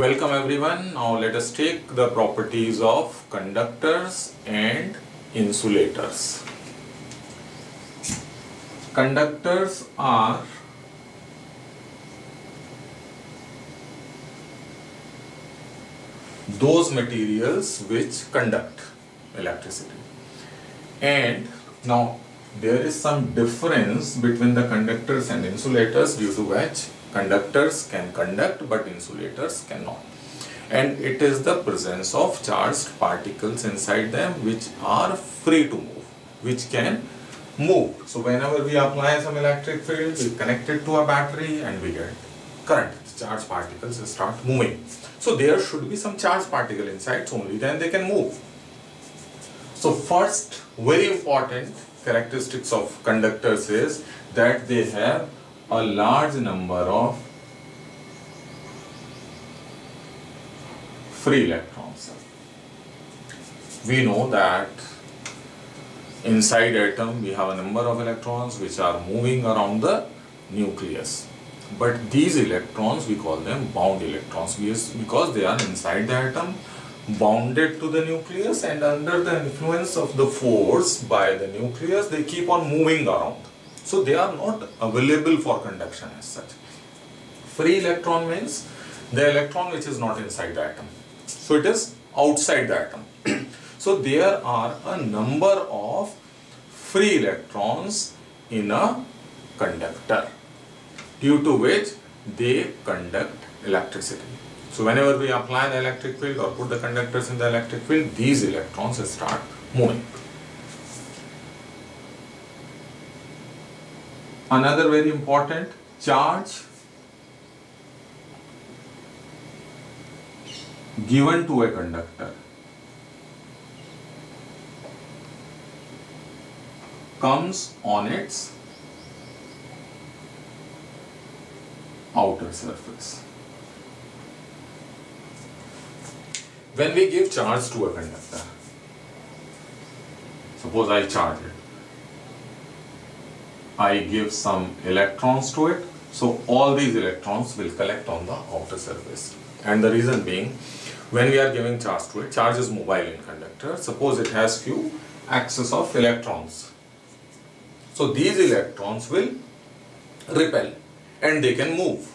Welcome everyone. Now let us take the properties of conductors and insulators. Conductors are those materials which conduct electricity. And now there is some difference between the conductors and insulators, due to which conductors can conduct but insulators cannot. And it is the presence of charged particles inside them which are free to move, which can move. So whenever we apply some electric field, we connect it to a battery and we get current. Charged particles start moving. So there should be some charged particle inside, so only then they can move. So first very important characteristics of conductors is that they have a large number of free electrons. We know that inside atom we have a number of electrons which are moving around the nucleus. But these electrons, we call them bound electrons because they are inside the atom, bounded to the nucleus, and under the influence of the force by the nucleus they keep on moving around. So they are not available for conduction as such. Free electron means the electron which is not inside the atom. So it is outside the atom. So there are a number of free electrons in a conductor, due to which they conduct electricity. So whenever we apply the electric field or put the conductors in the electric field, these electrons start moving. Another very important charge given to a conductor comes on its outer surface. When we give charge to a conductor, suppose I charge it, I give some electrons to it, so all these electrons will collect on the outer surface. And the reason being, when we are giving charge to it, charge is mobile in conductor, suppose it has few axes of electrons. So these electrons will repel and they can move.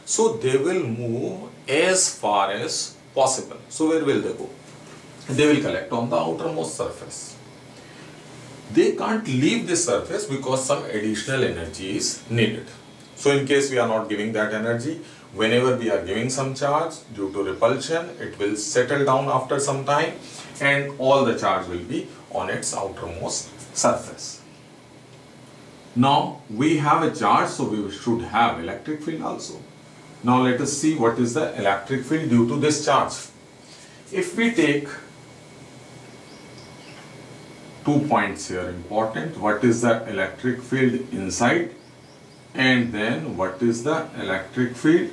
So they will move as far as possible. So where will they go? They will collect on the outermost surface. They can't leave this surface because some additional energy is needed. So in case we are not giving that energy, whenever we are giving some charge, due to repulsion, it will settle down after some time and all the charge will be on its outermost surface. Now we have a charge, so we should have electric field also. Now let us see what is the electric field due to this charge. If we take 2 points here important, what is the electric field inside and then what is the electric field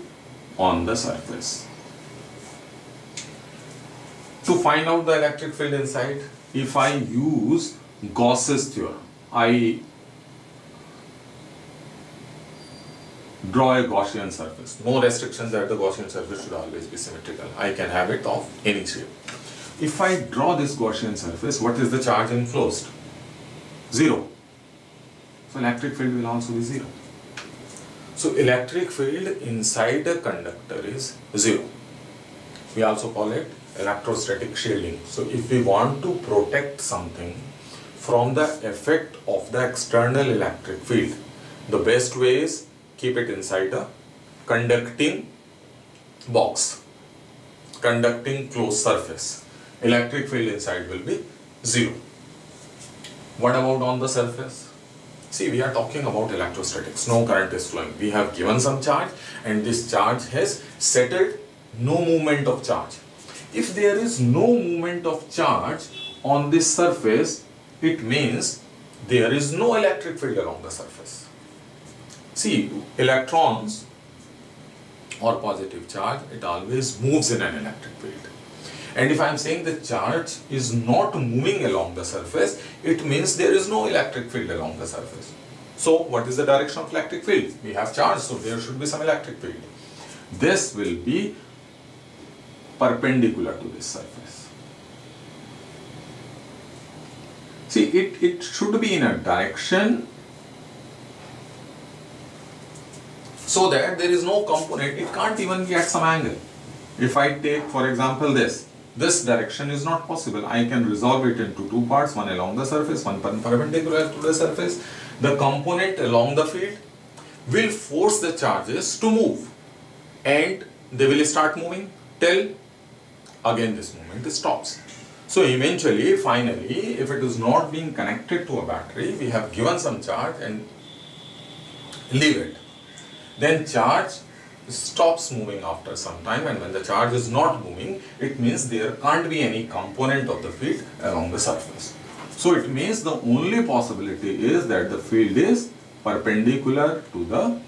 on the surface. To find out the electric field inside, if I use Gauss's theorem, I draw a Gaussian surface. No restrictions that the Gaussian surface should always be symmetrical. I can have it of any shape. If I draw this Gaussian surface, what is the charge enclosed? 0. So electric field will also be 0. So electric field inside a conductor is 0. We also call it electrostatic shielding. So if we want to protect something from the effect of the external electric field, the best way is keep it inside a conducting box, conducting closed surface. Electric field inside will be 0. What about on the surface? See, we are talking about electrostatics. No current is flowing. We have given some charge and this charge has settled, no movement of charge. If there is no movement of charge on this surface, it means there is no electric field along the surface. See, electrons or positive charge, it always moves in an electric field. And if I am saying the charge is not moving along the surface, it means there is no electric field along the surface. So what is the direction of electric field? We have charge, so there should be some electric field. This will be perpendicular to this surface. See, it should be in a direction so that there is no component, it can't even be at some angle. If I take, for example, this direction is not possible. I can resolve it into two parts, one along the surface, one perpendicular to the surface. The component along the field will force the charges to move, and they will start moving till again this movement stops. So eventually, finally, if it is not being connected to a battery, we have given some charge and leave it. Then charge stops moving after some time, and when the charge is not moving, it means there can't be any component of the field along the surface. So it means the only possibility is that the field is perpendicular to the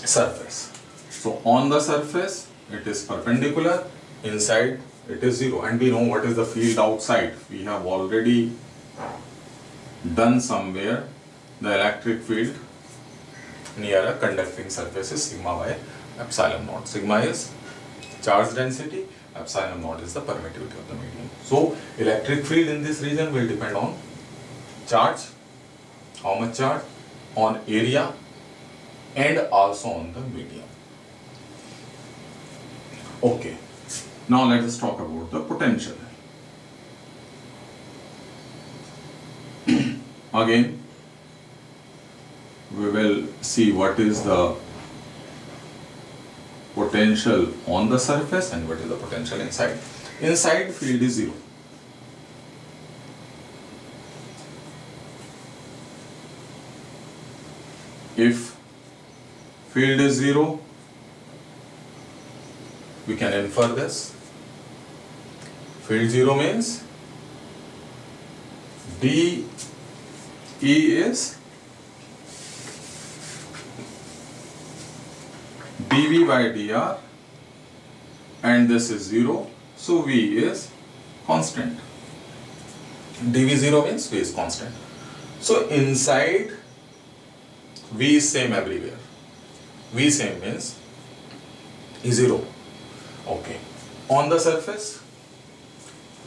surface. So on the surface it is perpendicular, inside it is zero, and we know what is the field outside. We have already done somewhere the electric field near a conducting surface is sigma by epsilon naught. Sigma is charge density, epsilon naught is the permittivity of the medium. So electric field in this region will depend on charge, how much charge, on area, and also on the medium. Okay, now let us talk about the potential. Again, we will see what is the potential on the surface and what is the potential inside. Inside, field is zero. If field is zero, we can infer this. Field zero means dE is dV by dr, and this is zero, so V is constant. dV zero means V is constant. So inside, V is same everywhere. V same means E zero. Okay. On the surface,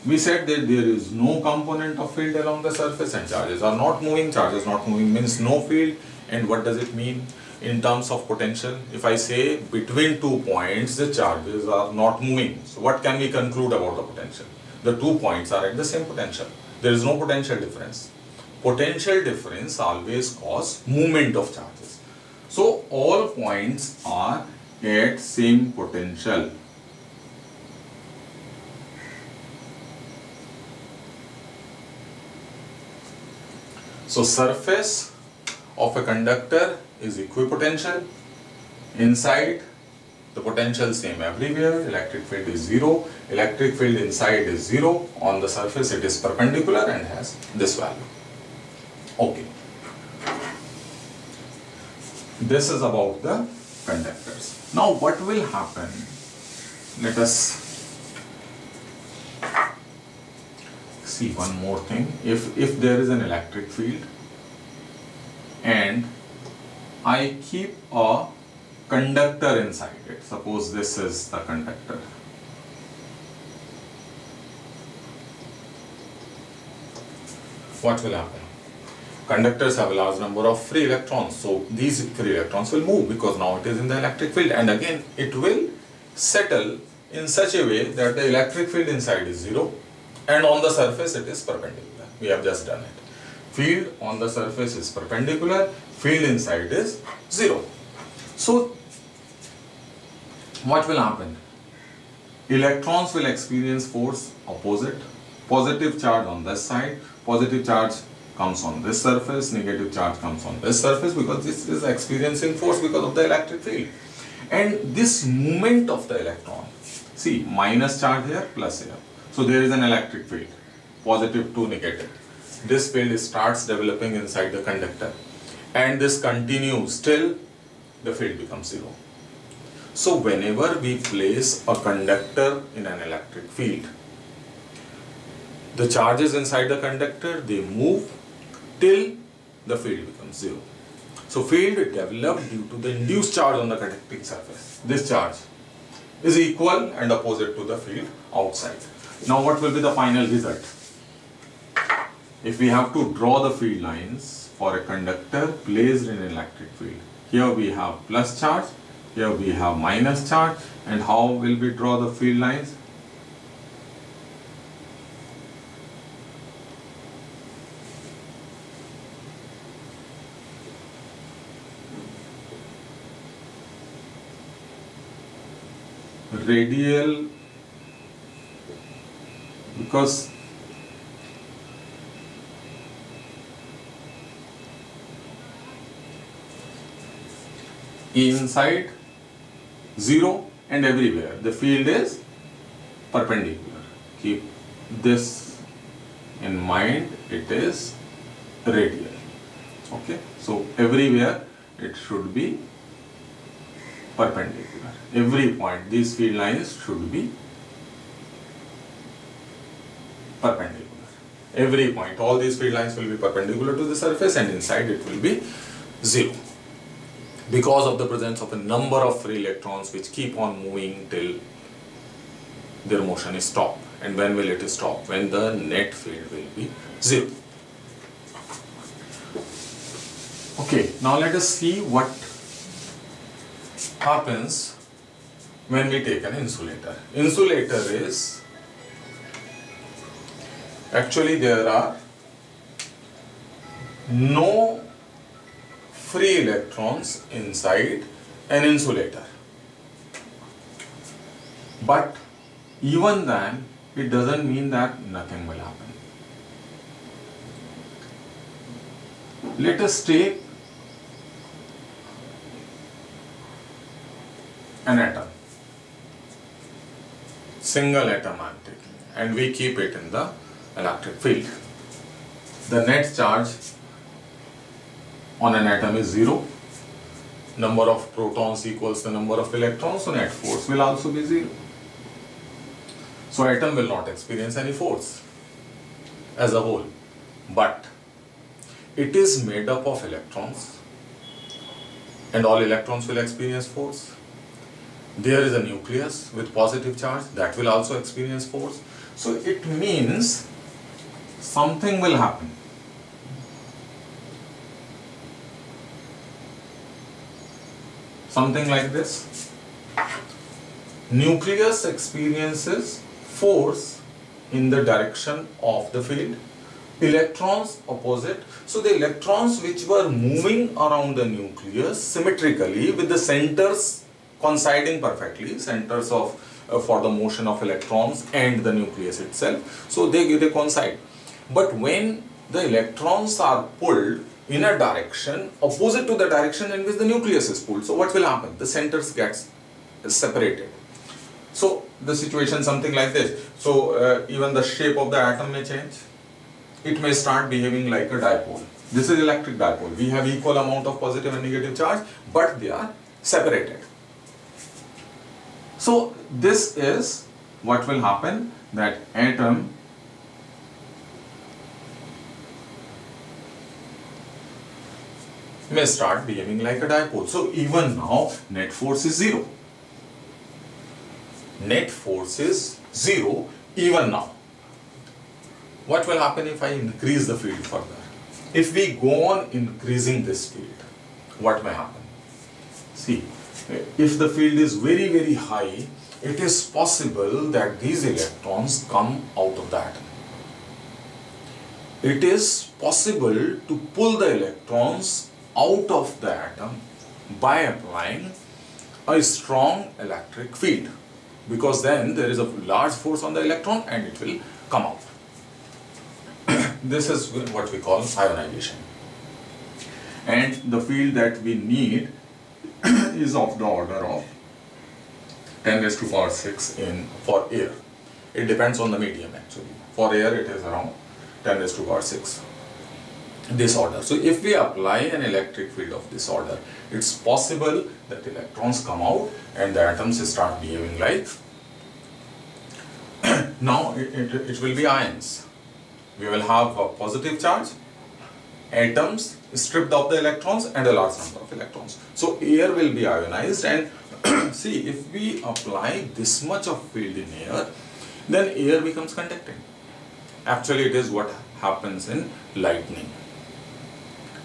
we said that there is no component of field along the surface and charges are not moving. Charges not moving means no field. And what does it mean in terms of potential? If I say between 2 points the charges are not moving, so what can we conclude about the potential? The 2 points are at the same potential. There is no potential difference. Potential difference always causes movement of charges. So all points are at same potential. So surface of a conductor is equipotential. Inside, the potential same everywhere. Electric field is zero. Electric field inside is zero. On the surface it is perpendicular and has this value. Okay. This is about the conductors. Now what will happen? Let us see one more thing. If there is an electric field and I keep a conductor inside it, suppose this is the conductor. What will happen? Conductors have a large number of free electrons, so these free electrons will move because now it is in the electric field, and again it will settle in such a way that the electric field inside is zero and on the surface it is perpendicular. We have just done it. Field on the surface is perpendicular, field inside is zero. So what will happen? Electrons will experience force opposite. Positive charge on this side, positive charge comes on this surface, negative charge comes on this surface, because this is experiencing force because of the electric field. And this movement of the electron, see, minus charge here, plus here. So there is an electric field, positive to negative. This field starts developing inside the conductor, and this continues till the field becomes zero. So whenever we place a conductor in an electric field, the charges inside the conductor, they move till the field becomes zero. So field developed due to the induced charge on the conducting surface. This charge is equal and opposite to the field outside. Now what will be the final result? If we have to draw the field lines for a conductor placed in an electric field, here we have plus charge, here we have minus charge, and how will we draw the field lines? Radial, because inside 0 and everywhere the field is perpendicular. Keep this in mind, it is radial. Okay, so everywhere it should be perpendicular. Every point, these field lines should be perpendicular. Every point, all these field lines will be perpendicular to the surface, and inside it will be 0. Because of the presence of a number of free electrons which keep on moving till their motion is stopped. And when will it stop? When the net field will be 0. Okay, now let us see what happens when we take an insulator. Insulator is, actually there are no free electrons inside an insulator, but even then it doesn't mean that nothing will happen. Let us take an atom, single atom I am taking, and we keep it in the electric field. The net charge on an atom is 0. Number of protons equals the number of electrons, so net force will also be 0. So atom will not experience any force as a whole, but it is made up of electrons, and all electrons will experience force. There is a nucleus with positive charge that will also experience force. So it means something will happen. Something like this. Nucleus experiences force in the direction of the field. Electrons opposite. So the electrons which were moving around the nucleus symmetrically with the centers coinciding perfectly, centers of for the motion of electrons and the nucleus itself, so they coincide. But when the electrons are pulled in a direction opposite to the direction in which the nucleus is pulled, so what will happen? The centers gets separated. So the situation something like this. So even the shape of the atom may change. It may start behaving like a dipole. This is electric dipole. We have equal amount of positive and negative charge, but they are separated. So this is what will happen, that atom may start behaving like a dipole. So even now net force is 0. Net force is 0 even now. What will happen if I increase the field further? If we go on increasing this field, what may happen? See, if the field is very, very high, it is possible that these electrons come out of the atom. It is possible to pull the electrons out of the atom by applying a strong electric field, because then there is a large force on the electron and it will come out. This is what we call ionization. And the field that we need is of the order of 10 raised to power 6 for air. It depends on the medium actually. For air it is around 10 raised to power 6. This order. So if we apply an electric field of this order, it's possible that electrons come out and the atoms start behaving like. Now it will be ions. We will have a positive charge, atoms stripped of the electrons, and a large number of electrons. So air will be ionized, and see, if we apply this much of field in air, then air becomes conducting. Actually, it is what happens in lightning.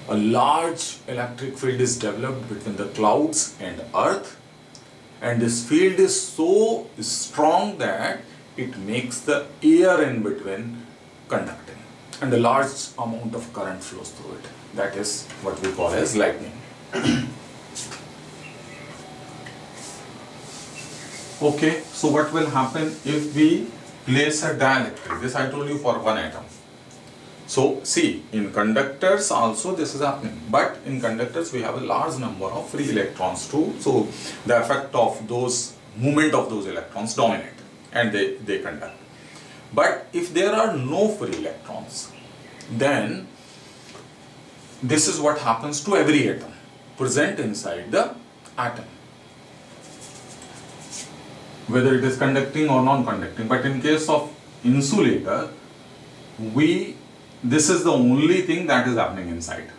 A large electric field is developed between the clouds and earth, and this field is so strong that it makes the air in between conducting, and a large amount of current flows through it. That is what we call as lightning. Okay, so what will happen if we place a dielectric? This I told you for one atom. So see, in conductors also this is happening, but in conductors we have a large number of free electrons too. So the effect of those movement of those electrons dominate and they conduct. But if there are no free electrons, then this is what happens to every atom present inside the atom, whether it is conducting or non-conducting. But in case of insulator, this is the only thing that is happening inside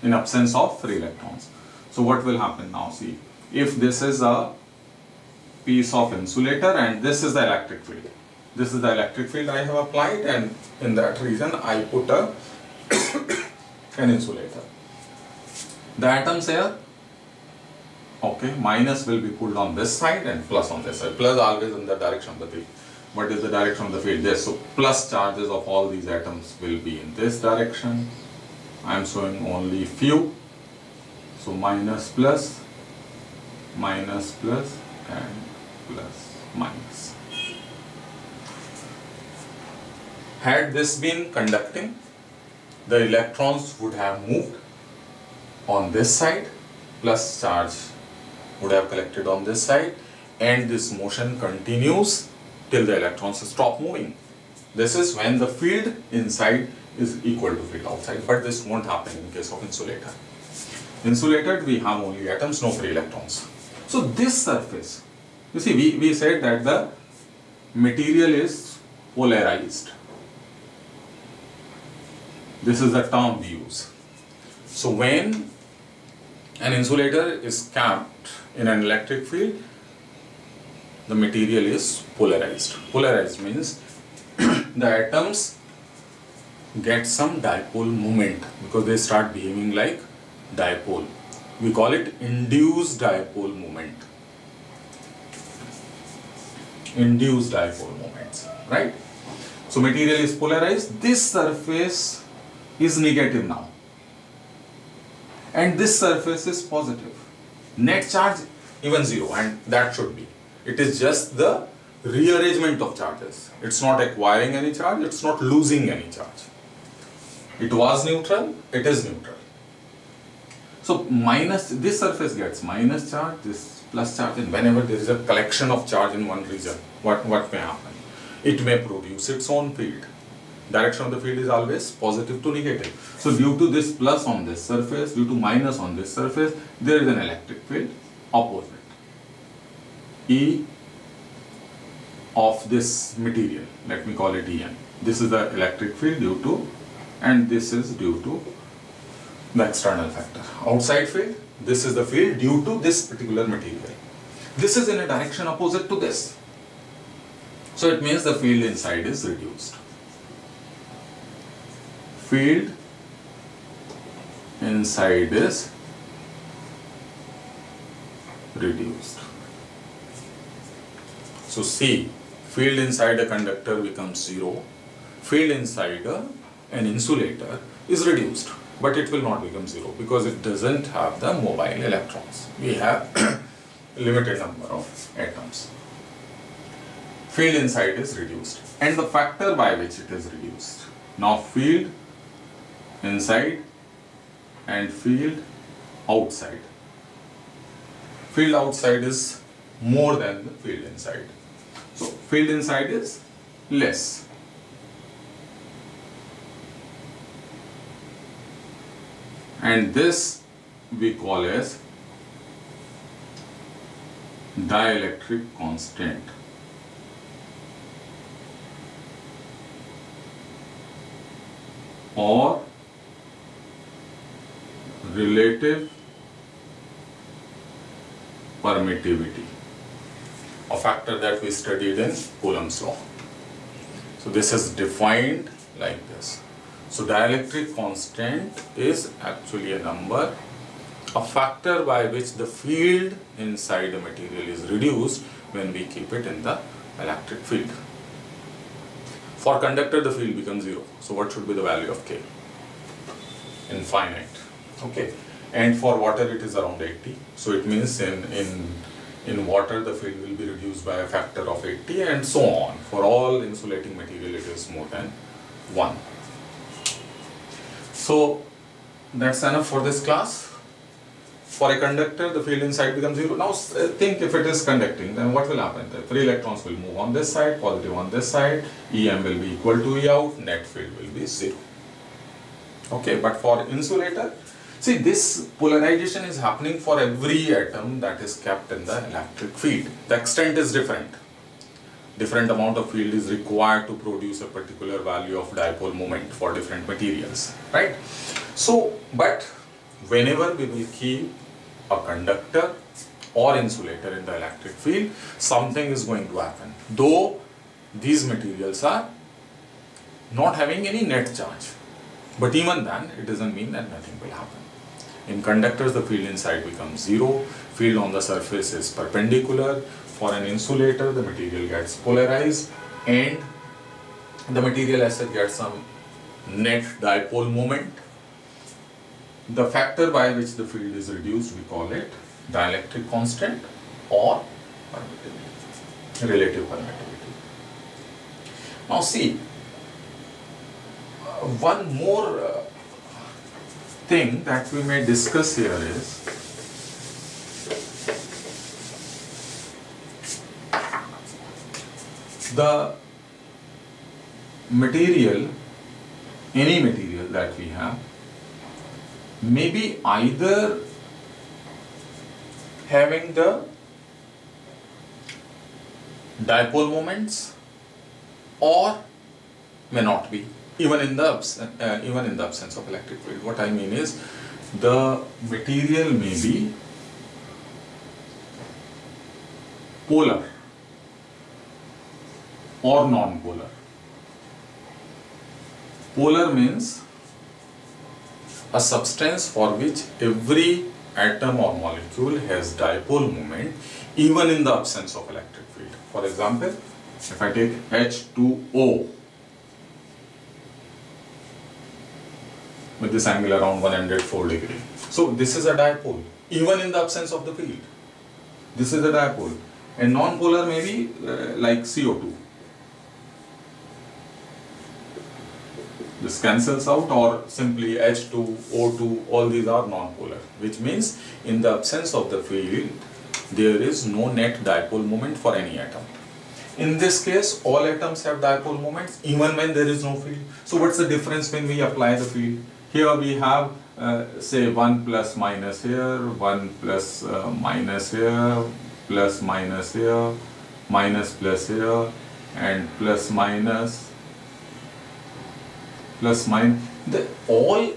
in absence of free electrons. So what will happen now? See, if this is a piece of insulator and this is the electric field. This is the electric field I have applied, and in that region I put an insulator. The atoms here, okay, minus will be pulled on this side and plus on this side. Plus always in the direction of the field. What is the direction of the field? This. So plus charges of all these atoms will be in this direction. I am showing only few. So minus plus, minus plus, and plus minus. Had this been conducting, the electrons would have moved on this side, plus charge would have collected on this side, and this motion continues till the electrons stop moving. This is when the field inside is equal to field outside, but this won't happen in case of insulator. Insulated, we have only atoms, no free electrons. So this surface, you see, we said that the material is polarized. This is the term we use. So when an insulator is capped in an electric field, the material is polarized. Polarized means the atoms get some dipole moment because they start behaving like dipole. We call it induced dipole moment. Induced dipole moments, right? So material is polarized. This surface is negative now, and this surface is positive. Net charge even 0, and that should be. It is just the rearrangement of charges. It's not acquiring any charge, it's not losing any charge. It was neutral, it is neutral. So minus, this surface gets minus charge, this plus charge, and whenever there is a collection of charge in one region, what may happen? It may produce its own field. Direction of the field is always positive to negative. So due to this plus on this surface, due to minus on this surface, there is an electric field opposite. E of this material, let me call it En. This is the electric field due to, and this is due to the external factor. Outside field, this is the field due to this particular material. This is in a direction opposite to this. So it means the field inside is reduced. Field inside is reduced. So see, field inside a conductor becomes 0. Field inside an insulator is reduced, but it will not become 0 because it doesn't have the mobile electrons. We have a limited number of atoms. Field inside is reduced, and the factor by which it is reduced. Now field inside and field outside. Field outside is more than the field inside. So field inside is less. And this we call as dielectric constant. Or relative permittivity, a factor that we studied in Coulomb's law. So this is defined like this. So dielectric constant is actually a number, a factor by which the field inside the material is reduced when we keep it in the electric field. For conductor, the field becomes 0. So what should be the value of K? Infinite. Okay. And for water, it is around 80. So it means in water, the field will be reduced by a factor of 80 and so on. For all insulating material, it is more than 1. So that's enough for this class. For a conductor, the field inside becomes 0. Now think if it is conducting, then what will happen? The free electrons will move on this side, positive on this side, EM will be equal to E out, net field will be 0. Okay, but for insulator, see, this polarization is happening for every atom that is kept in the electric field. The extent is different. Different amount of field is required to produce a particular value of dipole moment for different materials, right? So, but whenever we will keep a conductor or insulator in the electric field, something is going to happen. Though these materials are not having any net charge, but even then, it doesn't mean that nothing will happen. In conductors, the field inside becomes 0, field on the surface is perpendicular. For an insulator, the material gets polarized and the material as such gets some net dipole moment. The factor by which the field is reduced, we call it dielectric constant or permittivity, relative permittivity. Now see, one more thing that we may discuss here is the material, any material that we have, may be either having the dipole moments or may not be, even in the absence of electric field. What I mean is, the material may be polar or non-polar. Polar means a substance for which every atom or molecule has dipole moment even in the absence of electric field. For example, if I take H2O with this angle around 104 degrees. So this is a dipole even in the absence of the field. This is a dipole. And non-polar may be like CO2. This cancels out, or simply H2, O2, all these are non-polar, which means in the absence of the field, there is no net dipole moment for any atom. In this case, all atoms have dipole moments even when there is no field. So what's the difference when we apply the field? Here we have say 1 plus minus here, 1 plus minus here, plus minus here, minus plus here, and plus minus. All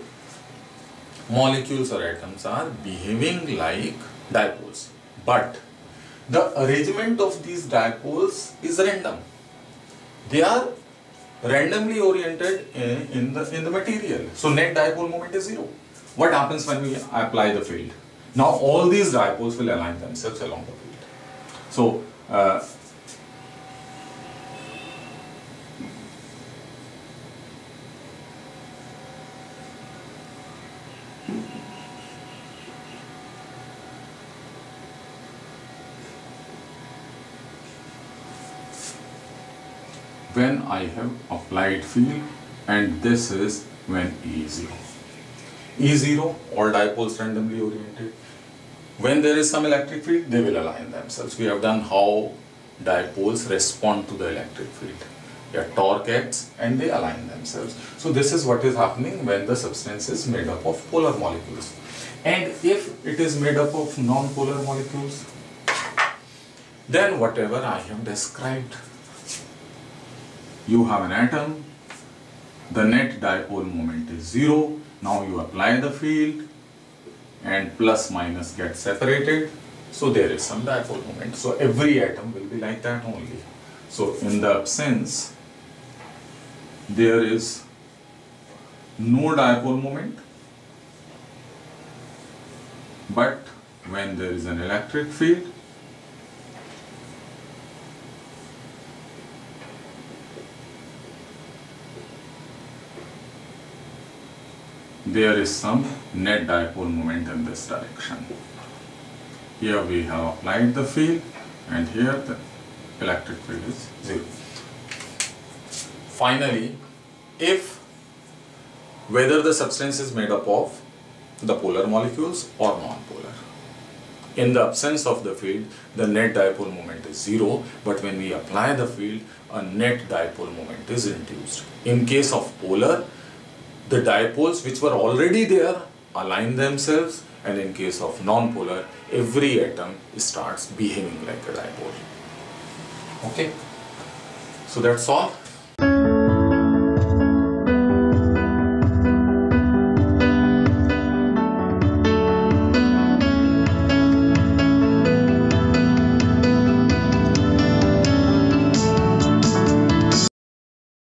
molecules or atoms are behaving like dipoles, but the arrangement of these dipoles is random. They are randomly oriented in the material. So net dipole moment is 0. What happens when we apply the field? Now all these dipoles will align themselves along the field. So when I have applied field, and this is when E is 0. E 0, all dipoles randomly oriented. When there is some electric field, they will align themselves. We have done how dipoles respond to the electric field. They are torque acts and they align themselves. So this is what is happening when the substance is made up of polar molecules. And if it is made up of non-polar molecules, then whatever I have described. You have an atom, the net dipole moment is 0, now you apply the field and plus minus get separated, So there is some dipole moment. So every atom will be like that only. So in the absence, there is no dipole moment, but when there is an electric field, there is some net dipole moment in this direction. Here we have applied the field, and here the electric field is 0. Finally, whether the substance is made up of the polar molecules or non-polar, in the absence of the field, the net dipole moment is 0, but when we apply the field, a net dipole moment is induced. In case of polar, the dipoles which were already there align themselves, and in case of non-polar, every atom starts behaving like a dipole. Okay, so that's all.